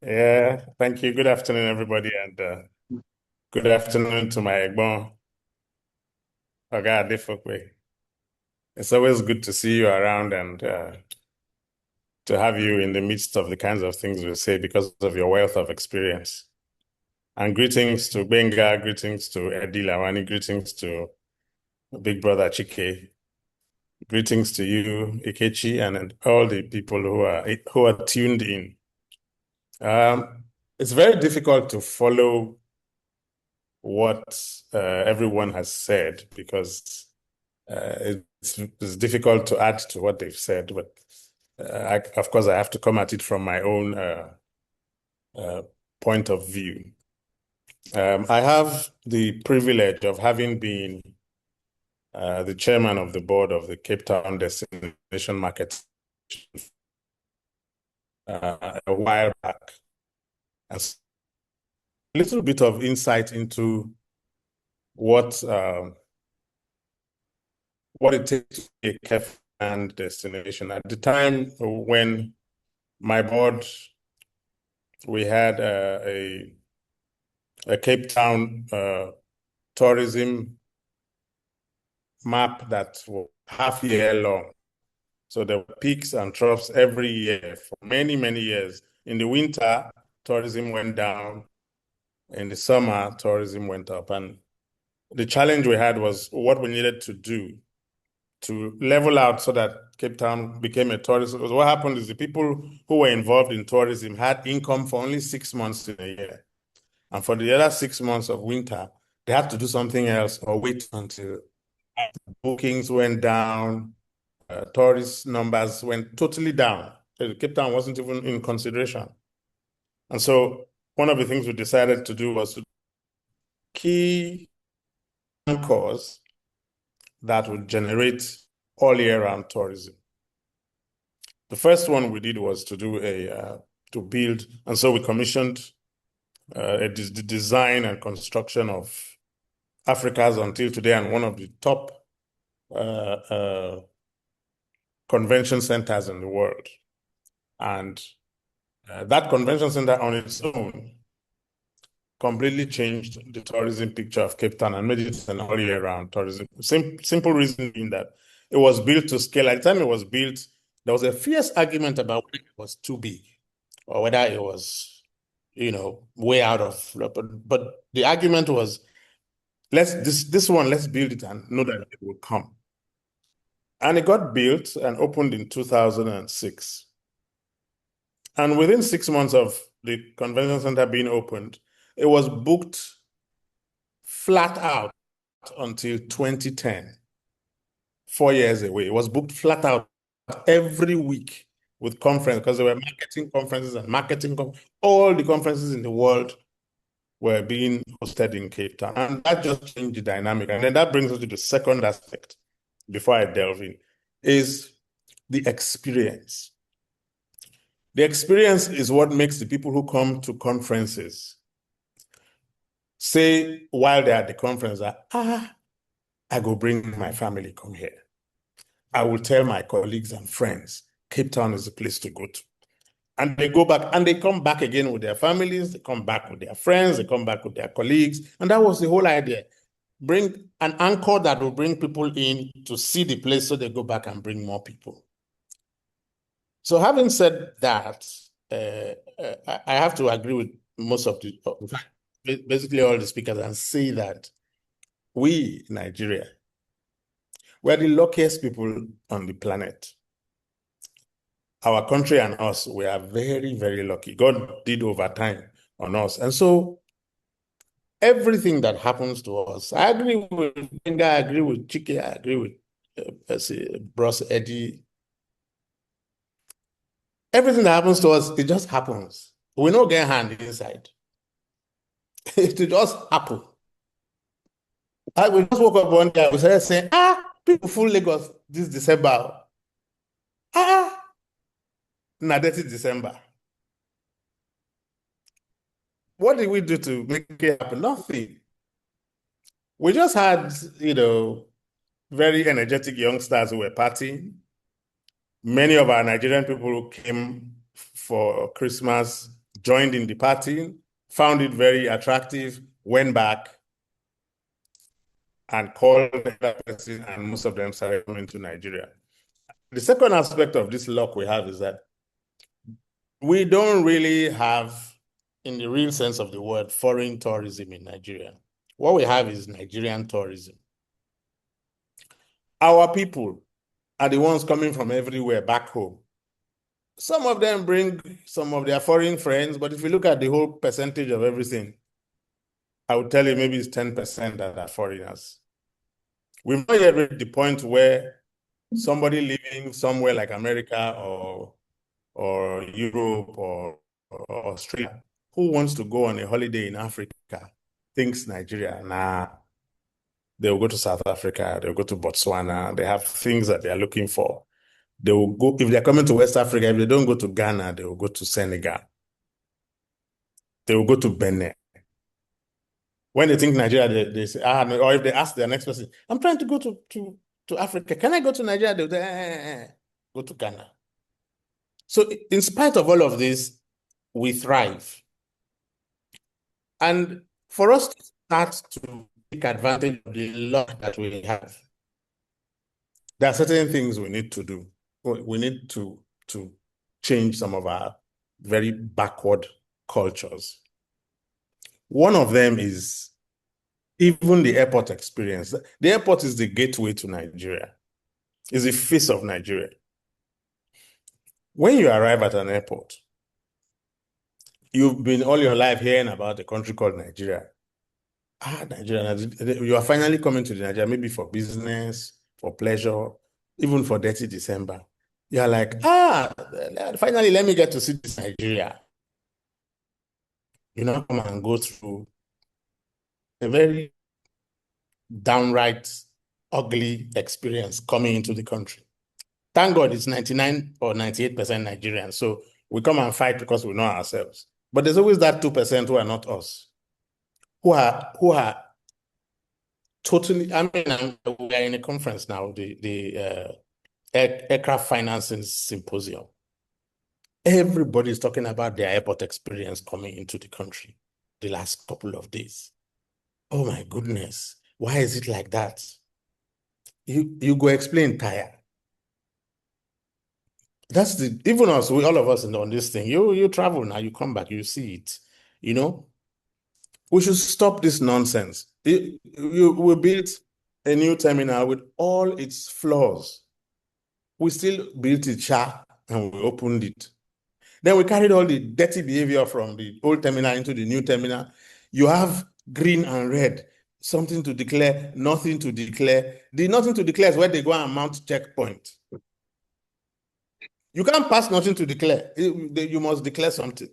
Yeah, thank you. Good afternoon, everybody, and good afternoon to my Ibom. Oga Adefokwe. It's always good to see you around and to have you in the midst of the kinds of things we say because of your wealth of experience. And greetings to Benga, greetings to Eddie Lawani, greetings to Big Brother Chike, greetings to you, Ikechi, and all the people who are tuned in. It's very difficult to follow what everyone has said because it's difficult to add to what they've said. But of course, I have to come at it from my own uh, point of view. I have the privilege of having been the chairman of the board of the Cape Town Destination Market a while back. And a little bit of insight into what what it takes to be a Cape Town destination. At the time when my board, we had a Cape Town tourism map that was half year long. So there were peaks and troughs every year for many, many years. In the winter, tourism went down. In the summer, tourism went up. And the challenge we had was what we needed to do to level out so that Cape Town became a tourist. Because what happened is the people who were involved in tourism had income for only 6 months in a year. And for the other 6 months of winter, they had to do something else or wait until bookings went down, tourist numbers went totally down. Cape Town wasn't even in consideration. And so one of the things we decided to do was to key anchors that would generate all year round tourism. The first one we did was to do to build, and so we commissioned the design and construction of Africa's until today and one of the top uh, uh, convention centers in the world. And that convention center on its own completely changed the tourism picture of Cape Town and made it an all year round tourism. Simple reason being that it was built to scale. At the time it was built, there was a fierce argument about whether it was too big or whether it was, way out of. But the argument was, let's build it and know that it will come. And it got built and opened in 2006. And within 6 months of the convention center being opened, it was booked flat out until 2010, 4 years away. It was booked flat out every week with conference because there were marketing conferences and all the conferences in the world were being hosted in Cape Town. And that just changed the dynamic. And then that brings us to the second aspect before I delve in, is the experience. The experience is what makes the people who come to conferences say while they're at the conference that, I go bring my family come here. I will tell my colleagues and friends, Cape Town is the place to go to. And they go back and they come back again with their families, they come back with their friends, they come back with their colleagues. And that was the whole idea. Bring an anchor that will bring people in to see the place so they go back and bring more people. So having said that, I have to agree with most of basically all the speakers and say that we, Nigeria, we're the luckiest people on the planet. Our country and us, we are very, very lucky. God did overtime on us. And so everything that happens to us, I agree with Benga, I agree with Chike, I agree with Bros Eddie. Everything that happens to us, it just happens. We don't get hand inside. It just happen. We just woke up one day, we started saying, people full Lagos this December. Now that is December. What did we do to make it happen? Nothing. We just had, very energetic youngsters who were partying. Many of our Nigerian people who came for Christmas joined in the party, found it very attractive, went back and called the person, and most of them started coming to Nigeria. The second aspect of this luck we have is that we don't really have, in the real sense of the word, foreign tourism in Nigeria. What we have is Nigerian tourism. Our people are the ones coming from everywhere back home. Some of them bring some of their foreign friends, but if you look at the whole percentage of everything, I would tell you maybe it's 10% that are foreigners. We've not yet reached the point where somebody living somewhere like America or Europe or Australia who wants to go on a holiday in Africa thinks Nigeria. Nah, they'll go to South Africa, they'll go to Botswana. They have things that they're looking for. They will go, if they're coming to West Africa, if they don't go to Ghana, they will go to Senegal. They will go to Benin. When they think Nigeria, they say, no. Or if they ask their next person, I'm trying to go to Africa. Can I go to Nigeria? They'll say, go to Ghana. So in spite of all of this, we thrive. And for us to start to take advantage of the luck that we have, there are certain things we need to do. We need to change some of our very backward cultures. One of them is even the airport experience. The airport is the gateway to Nigeria. It's the face of Nigeria. When you arrive at an airport, you've been all your life hearing about a country called Nigeria. Nigeria. You are finally coming to Nigeria, maybe for business, for pleasure, even for Detty December. You're like, finally, let me get to see this Nigeria. You know, come and go through a very downright ugly experience coming into the country. Thank God it's 99 or 98% Nigerian. So we come and fight because we know ourselves. But there's always that 2% who are not us, who are totally, I mean, we are in a conference now, the Aircraft Financing Symposium. Everybody is talking about their airport experience coming into the country the last couple of days. Oh my goodness, why is it like that? You go explain, Taya. That's even us, all of us on this thing. You travel now, you come back, you see it. You know, we should stop this nonsense. We built a new terminal with all its flaws. We still built it, and we opened it. Then we carried all the dirty behavior from the old terminal into the new terminal. You have green and red, something to declare, nothing to declare. The nothing to declare is where they go and mount checkpoint. You can't pass nothing to declare. You must declare something.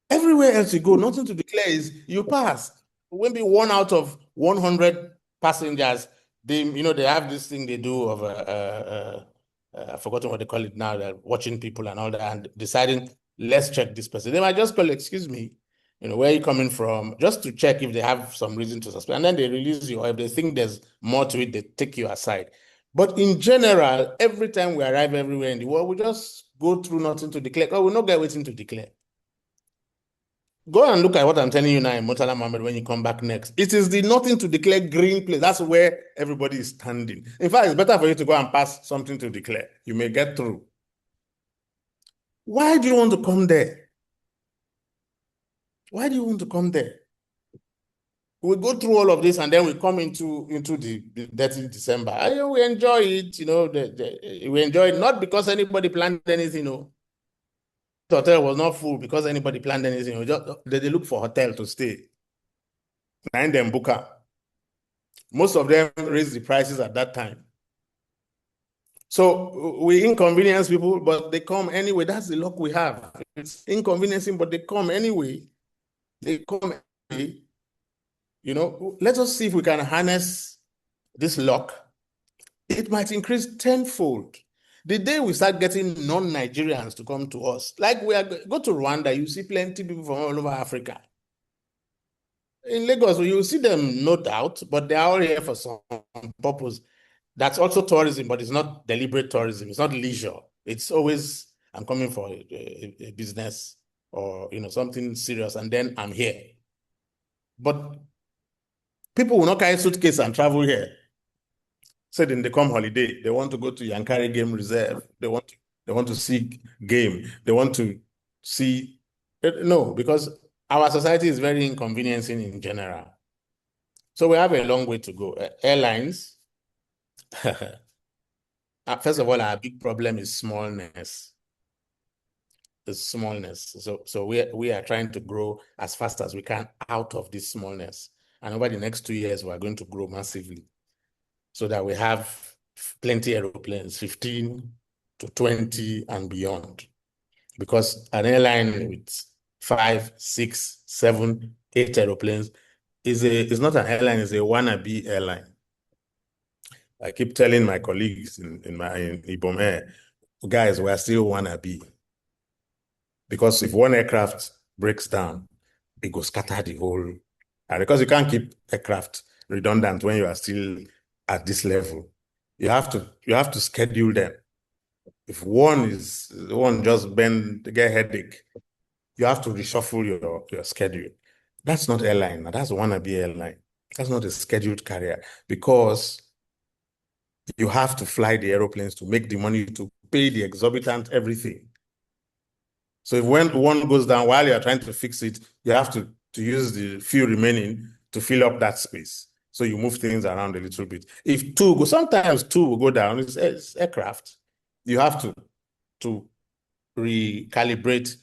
Everywhere else you go, nothing to declare is you pass. Maybe 1 out of 100 passengers, they have this thing they do of I've forgotten what they call it now. They're watching people and all that and deciding, let's check this person. They might just call, excuse me, where are you coming from? Just to check if they have some reason to suspect. And then they release you, or if they think there's more to it, they take you aside. But in general, every time we arrive everywhere in the world, we just go through nothing to declare. Oh, we're not going waiting to declare. Go and look at what I'm telling you now in Murtala Mohammed when you come back next. It is the nothing to declare green place. That's where everybody is standing. In fact, it's better for you to go and pass something to declare. You may get through. Why do you want to come there? Why do you want to come there? We go through all of this and then we come into the dirty December. We enjoy it, we enjoy it not because anybody planned anything, The hotel was not full because anybody planned anything. They look for hotel to stay. And then book up. Most of them raised the prices at that time. So we inconvenience people, but they come anyway. That's the luck we have. It's inconveniencing, but they come anyway. They come anyway. Let us see if we can harness this luck. It might increase tenfold. The day we start getting non-Nigerians to come to us, like go to Rwanda, you see plenty of people from all over Africa. In Lagos, you see them, no doubt, but they are all here for some purpose. That's also tourism, but it's not deliberate tourism. It's not leisure. It's always, I'm coming for a business or something serious, and then I'm here. But people will not carry suitcase and travel here. Said in they come holiday, they want to go to Yankari Game Reserve. They want to see game. They want to see no, because our society is very inconveniencing in general. So we have a long way to go. Airlines, first of all, our big problem is smallness. The smallness. So we are trying to grow as fast as we can out of this smallness. And over the next 2 years, we are going to grow massively so that we have plenty airplanes, 15 to 20 and beyond. Because an airline with 5, 6, 7, 8 airplanes is not an airline, it's a wannabe airline. I keep telling my colleagues in Ibom Air, guys, we are still wannabe. Because if one aircraft breaks down, it will scatter the whole. And because you can't keep aircraft redundant when you are still at this level, you have to schedule them. If one just get headache, you have to reshuffle your schedule. That's not airline. That's wannabe airline. That's not a scheduled carrier because you have to fly the aeroplanes to make the money to pay the exorbitant everything. So if when one goes down while you're trying to fix it, you have to use the few remaining to fill up that space. So you move things around a little bit. If sometimes two will go down, it's aircraft. You have to recalibrate,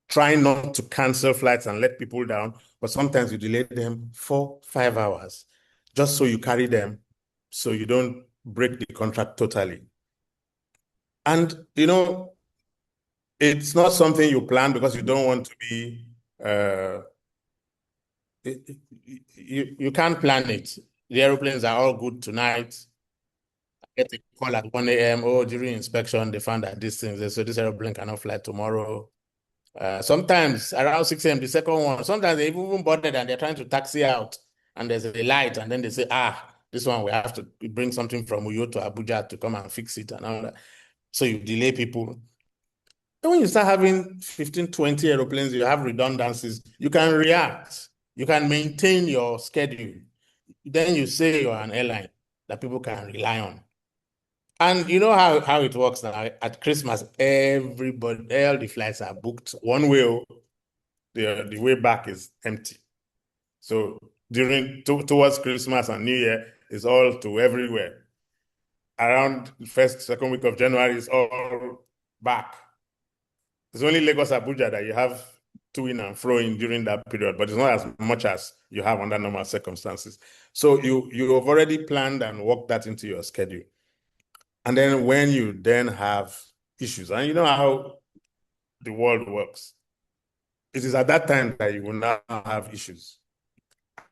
try not to cancel flights and let people down, but sometimes you delay them 4, 5 hours just so you carry them so you don't break the contract totally. And, it's not something you plan because you don't want to be, you can't plan it. The airplanes are all good tonight. I get a call at 1 a.m. Oh, during inspection, they found that so this airplane cannot fly tomorrow. Sometimes around 6 a.m., the second one, sometimes they even bothered and they're trying to taxi out and there's a light and then they say, this one we have to bring something from Uyo to Abuja to come and fix it and all that. So you delay people. And when you start having 15, 20 aeroplanes, you have redundancies, you can react, you can maintain your schedule. Then you say you're an airline that people can rely on. And you know how it works now. At Christmas, everybody, all the flights are booked one way. The way back is empty. So towards Christmas and New Year, it's all to everywhere. Around the first, second week of January, it's all back. It's only Lagos, Abuja that you have to in and fro in during that period, but it's not as much as you have under normal circumstances. So you have already planned and worked that into your schedule. And then when you then have issues, and you know how the world works, it is at that time that you will now have issues.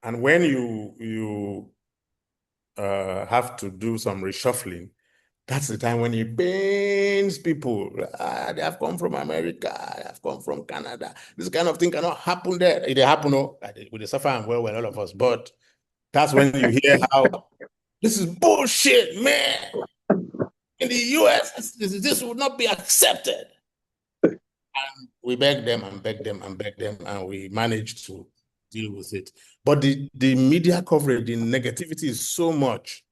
And when you have to do some reshuffling, that's the time when it pains people. They have come from America, they have come from Canada. This kind of thing cannot happen there. It happen, with the suffer and well, all of us. But that's when you hear how this is bullshit, man. In the US, this would not be accepted. And we beg them and beg them and beg them, and we managed to deal with it. But the media coverage, the negativity is so much.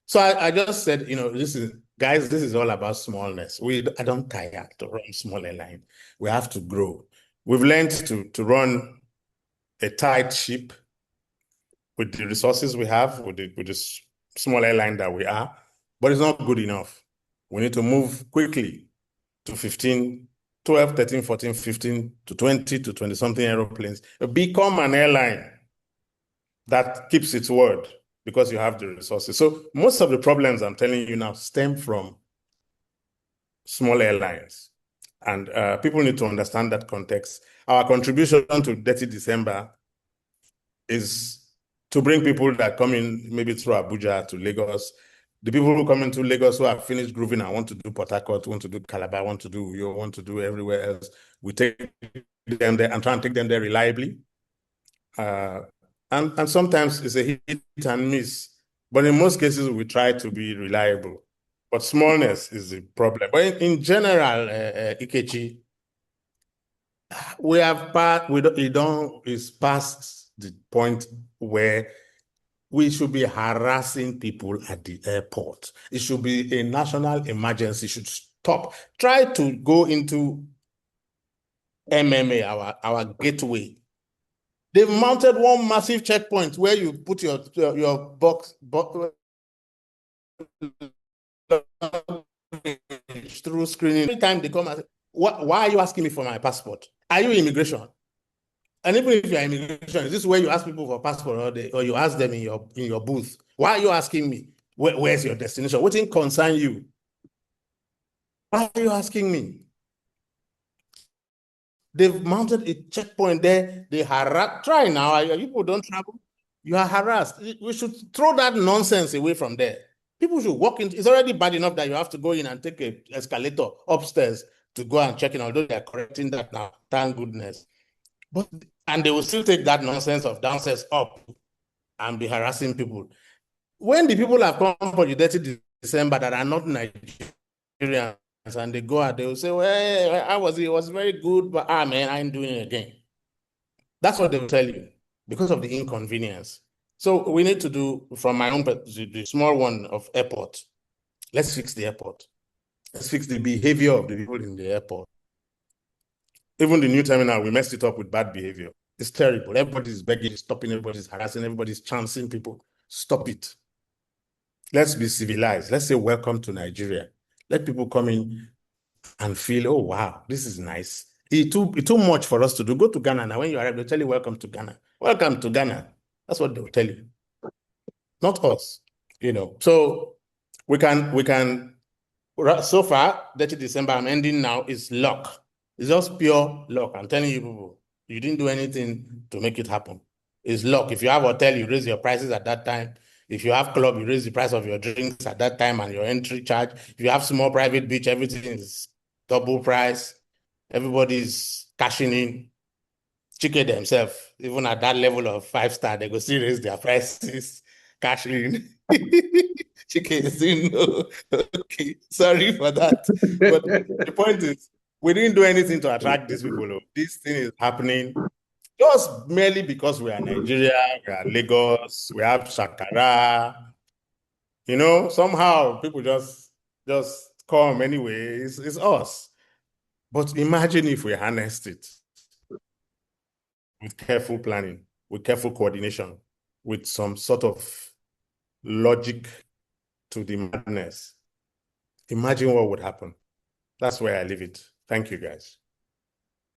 So I just said, this is all about smallness. I don't tire to run small airline. We have to grow. We've learned to run a tight ship with the resources we have, with the small airline that we are, but it's not good enough. We need to move quickly to 15, 12, 13, 14, 15 to 20 to 20 something airplanes. Become an airline that keeps its word because you have the resources. So most of the problems I'm telling you now stem from small airlines. And people need to understand that context. Our contribution to Detty December is to bring people that come in maybe through Abuja to Lagos. The people who come into Lagos who have finished grooving and want to do Port Harcourt, want to do Calabar, want to do everywhere else, we take them there and try and take them there reliably. And sometimes it's a hit and miss. But in most cases, we try to be reliable. But smallness is the problem. But in general, Ikechi, We have passed, it's past the point where we should be harassing people at the airport. It should be a national emergency. It should stop. Try to go into MMA, our gateway. They've mounted one massive checkpoint where you put your box through screening. Every time they come and say, why are you asking me for my passport? Are you immigration? And even if you're immigration, is this where you ask people for passport, or you ask them in your booth? Why are you asking me? Where's your destination? What thing concern you? Why are you asking me? They've mounted a checkpoint there. They harass. Try now. People don't travel. You are harassed. We should throw that nonsense away from there. People should walk in. It's already bad enough that you have to go in and take an escalator upstairs to go and check in, although they're correcting that now. Thank goodness. And they will still take that nonsense of downstairs up and be harassing people. When the people have come for the Detty December that are not Nigerians and they go out, they will say, well, how was it? It was very good, but man, I ain't doing it again. That's what they will tell you because of the inconvenience. So we need to do, from my own, the small one of airport, let's fix the airport. Let's fix the behavior of the people in the airport. Even the new terminal, we messed it up with bad behavior. It's terrible. Everybody's begging, stopping, everybody's harassing, everybody's chancing people. Stop it. Let's be civilized. Let's say welcome to Nigeria. Let people come in and feel, oh, wow, this is nice. It's too much for us to do. Go to Ghana now. When you arrive, they'll tell you, welcome to Ghana. Welcome to Ghana. That's what they'll tell you. Not us, So we can, so far, 30 December, I'm ending now, is luck. It's just pure luck. I'm telling you, people, you didn't do anything to make it happen. It's luck. If you have a hotel, you raise your prices at that time. If you have club, you raise the price of your drinks at that time and your entry charge. If you have small private beach, everything is double price. Everybody's cashing in. Chike themselves, even at that level of 5-star, they go still raise their prices, cash in. Chike is saying no. Okay, sorry for that. But the point is, we didn't do anything to attract these people. This thing is happening just merely because we are Nigeria, we are Lagos, we have Shakara. Somehow people just come anyway. It's us. But imagine if we harnessed it with careful planning, with careful coordination, with some sort of logic to the madness. Imagine what would happen. That's where I leave it. Thank you, guys.